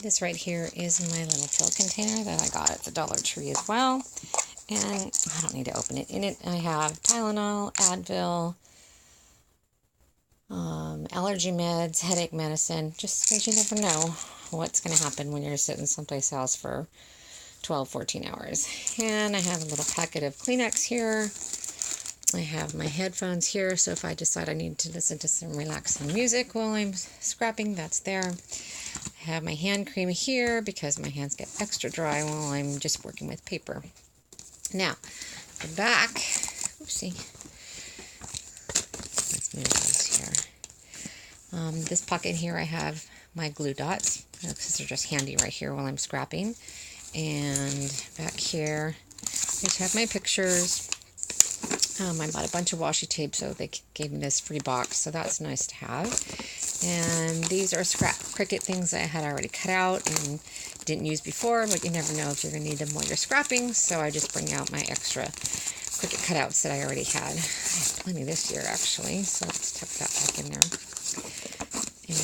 This right here is my little pill container that I got at the Dollar Tree as well. And I don't need to open it. In it, I have Tylenol, Advil, allergy meds, headache medicine, just because you never know what's going to happen when you're sitting someplace else for 12, 14 hours. And I have a little packet of Kleenex here. I have my headphones here, so if I decide I need to listen to some relaxing music while I'm scrapping, that's there. I have my hand cream here because my hands get extra dry while I'm just working with paper. Now, the back, oopsie, let's move these here. This pocket here I have my glue dots, because they're just handy right here while I'm scrapping. And back here, I just have my pictures. I bought a bunch of washi tape, so they gave me this free box, so that's nice to have. And these are scrap Cricut things that I had already cut out and didn't use before, but you never know if you're going to need them while you're scrapping, so I just bring out my extra Cricut cutouts that I already had. I have plenty this year, actually, so let's tuck that back in there.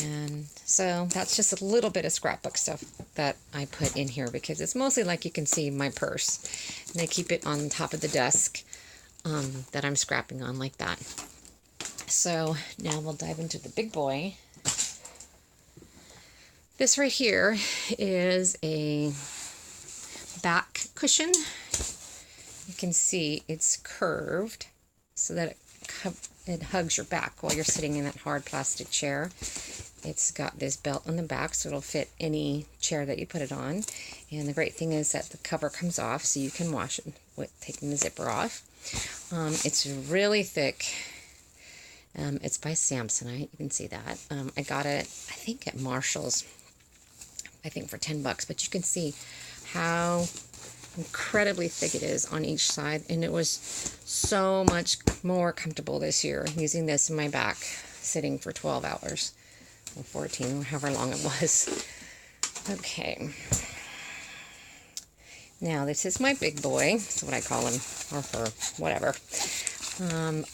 And so that's just a little bit of scrapbook stuff that I put in here, because it's mostly, like you can see, my purse. And I keep it on top of the desk that I'm scrapping on, like that. So now we'll dive into the big boy. This right here is a back cushion. You can see it's curved so that it hugs your back while you're sitting in that hard plastic chair. It's got this belt on the back, so it'll fit any chair that you put it on. And the great thing is that the cover comes off, so you can wash it with taking the zipper off. It's really thick. It's by Samsonite. You can see that. I got it, I think, at Marshall's. I think for $10, but you can see how incredibly thick it is on each side, and it was so much more comfortable this year using this in my back, sitting for 12 hours or 14, however long it was. Okay. Now, this is my big boy. That's what I call him, or her, whatever.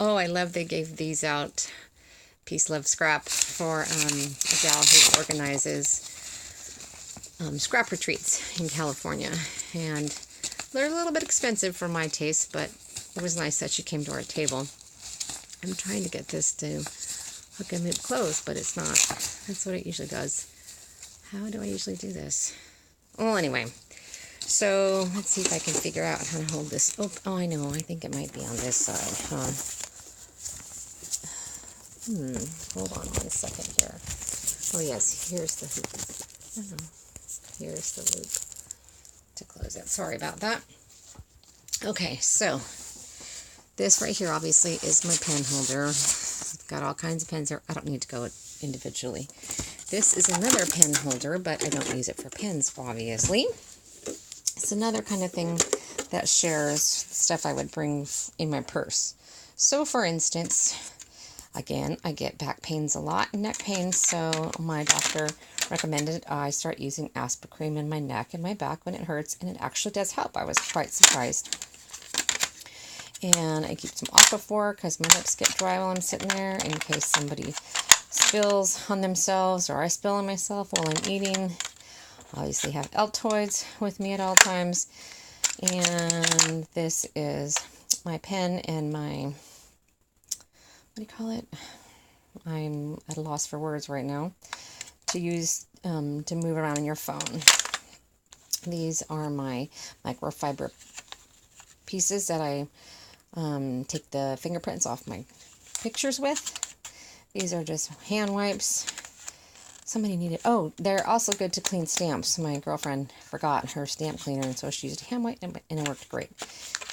Oh, I love they gave these out, Peace, Love, Scrap, for a gal who organizes scrap retreats in California. And they're a little bit expensive for my taste, but it was nice that she came to our table. I'm trying to get this to hook and loop closed, but it's not. That's what it usually does. How do I usually do this? Well, anyway. So, let's see if I can figure out how to hold this. Oh, I know. I think it might be on this side, huh? Hold on 1 second here. Oh, yes. Here's the hoop. Here's the loop to close it. Sorry about that. Okay, so this right here, obviously, is my pen holder. I've got all kinds of pens here. I don't need to go individually. This is another pen holder, but I don't use it for pens, obviously. It's another kind of thing that shares stuff I would bring in my purse. So, for instance, again, I get back pains a lot and neck pains, so my doctor recommended I start using Aspercream in my neck and my back when it hurts, and it actually does help. I was quite surprised. And I keep some Aquaphor because my lips get dry while I'm sitting there, in case somebody spills on themselves or I spill on myself while I'm eating. Obviously have Altoids with me at all times. And this is my pen and my, what do you call it? I'm at a loss for words right now. To use to move around on your phone. These are my microfiber pieces that I take the fingerprints off my pictures with. These are just hand wipes. Somebody needed, oh, they're also good to clean stamps. My girlfriend forgot her stamp cleaner, and so she used a hand wipe, and it worked great.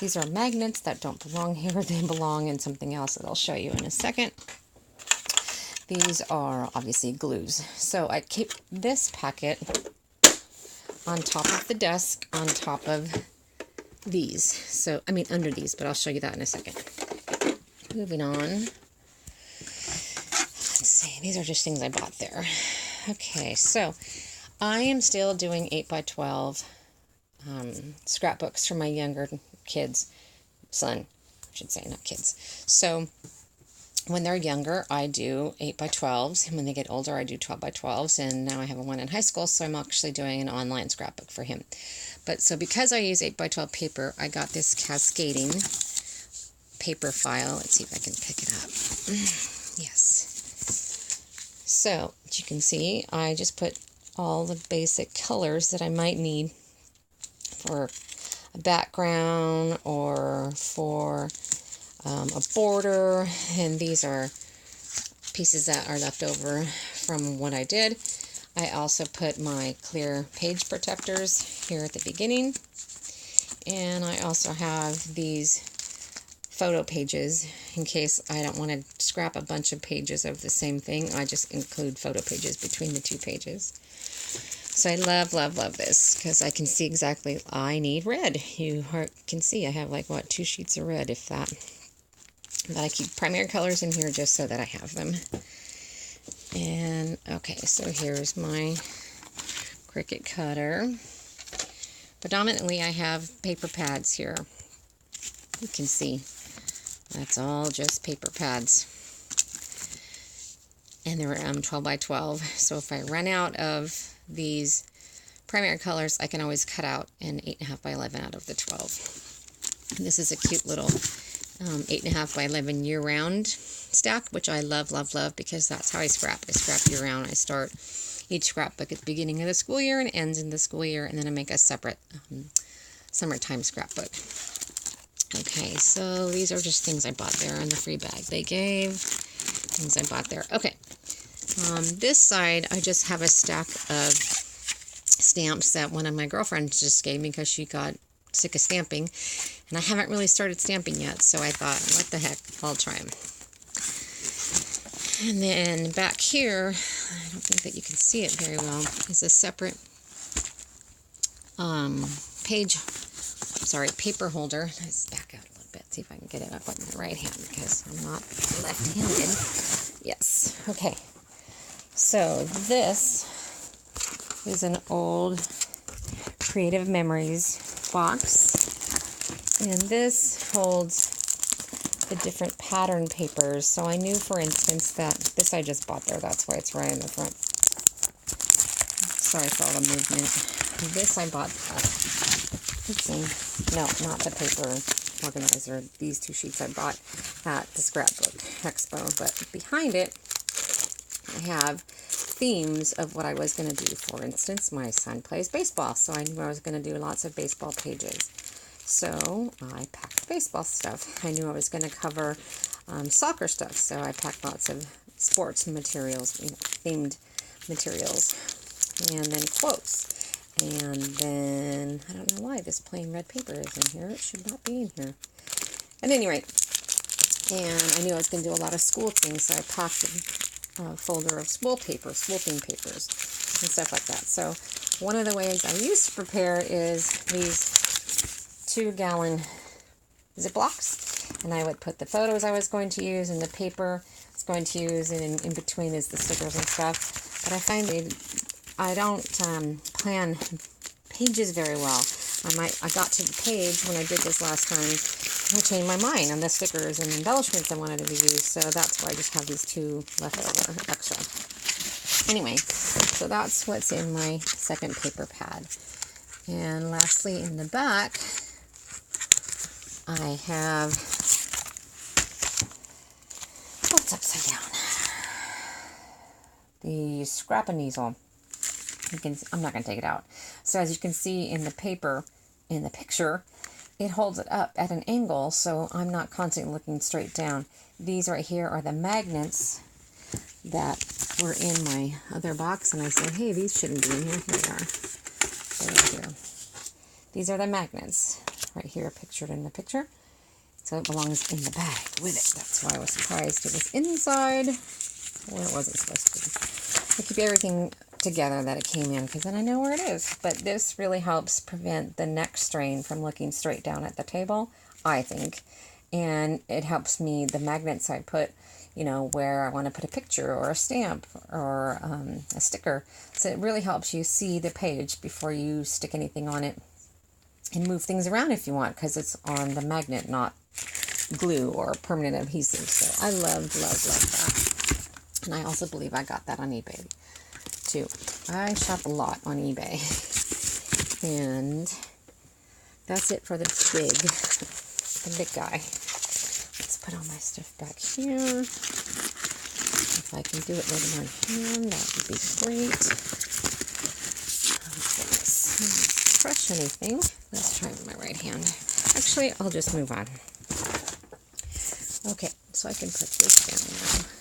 These are magnets that don't belong here. They belong in something else that I'll show you in a second. These are obviously glues. So I keep this packet on top of the desk, on top of these. So, I mean under these, but I'll show you that in a second. Moving on. Let's see, these are just things I bought there. Okay, so I am still doing 8x12 scrapbooks for my younger kids, son, I should say, not kids. So When they're younger, I do 8x12s, and when they get older, I do 12x12s, and now I have one in high school, so I'm actually doing an online scrapbook for him. But so because I use 8x12 paper, I got this cascading paper file. Let's see if I can pick it up. Yes. So, as you can see, I just put all the basic colors that I might need for a background or for a border, and these are pieces that are left over from what I did. I also put my clear page protectors here at the beginning, and I also have these photo pages in case I don't want to scrap a bunch of pages of the same thing. I just include photo pages between the two pages. So I love, love, love this because I can see exactly I need red. You can see I have like, what, 2 sheets of red, if that. But I keep primary colors in here just so that I have them. And, okay, so here's my Cricut cutter. Predominantly, I have paper pads here. You can see that's all just paper pads. And they're 12x12. So if I run out of these primary colors, I can always cut out an 8.5x11 out of the 12. And this is a cute little 8.5x11 year-round stack, which I love, love, love, because that's how I scrap. I scrap year-round. I start each scrapbook at the beginning of the school year and ends in the school year, and then I make a separate summertime scrapbook. Okay, so these are just things I bought there in the free bag they gave. Things I bought there. Okay, this side, I just have a stack of stamps that one of my girlfriends just gave me because she got sick of stamping, and I haven't really started stamping yet, so I thought, what the heck, I'll try them. And then back here, I don't think that you can see it very well, is a separate paper holder. Let's back out a little bit, see if I can get it up on my right hand because I'm not left-handed. Yes, okay. So this is an old Creative Memories box, and this holds the different pattern papers. So I knew, for instance, that this I just bought there. That's why it's right in the front. Sorry for all the movement. This I bought. No, not the paper organizer. These 2 sheets I bought at the Scrapbook Expo. But behind it, I have themes of what I was going to do. For instance, my son plays baseball, so I knew I was going to do lots of baseball pages. So I packed baseball stuff. I knew I was going to cover soccer stuff, so I packed lots of sports materials, themed materials, and then quotes. And then, I don't know why this plain red paper is in here. It should not be in here. At any rate, and I knew I was going to do a lot of school things, so I packed a folder of school papers, school theme papers, and stuff like that. So one of the ways I used to prepare is these 2-gallon Ziplocs, and I would put the photos I was going to use and the paper I was going to use, and in between is the stickers and stuff. But I find I don't plan pages very well. I got to the page when I did this last time, I changed my mind on the stickers and embellishments I wanted to use, so that's why I just have these 2 left over extra. Anyway, so that's what's in my second paper pad. And lastly, in the back, I have, what's upside down? The Scrap-a-Neasel. I'm not going to take it out. So as you can see in the paper, in the picture, it holds it up at an angle, so I'm not constantly looking straight down. These right here are the magnets that were in my other box, and I said, hey, these shouldn't be in here. Here they are. They're right here. These are the magnets right here, pictured in the picture. So it belongs in the bag with it. That's why I was surprised it was inside. Well, it wasn't supposed to be. I keep everything together that it came in, because then I know where it is. But this really helps prevent the neck strain from looking straight down at the table, I think. And it helps me, the magnets I put, where I want to put a picture or a stamp or a sticker. So it really helps you see the page before you stick anything on it, and move things around if you want, because it's on the magnet, not glue or permanent adhesive. So I love that. And I also believe I got that on eBay too. I shop a lot on eBay. And that's it for the big guy. Let's put all my stuff back here. If I can do it with one hand, that would be great. Oh, goodness. Crush anything. Let's try with my right hand. Actually, I'll just move on. Okay, so I can put this down now.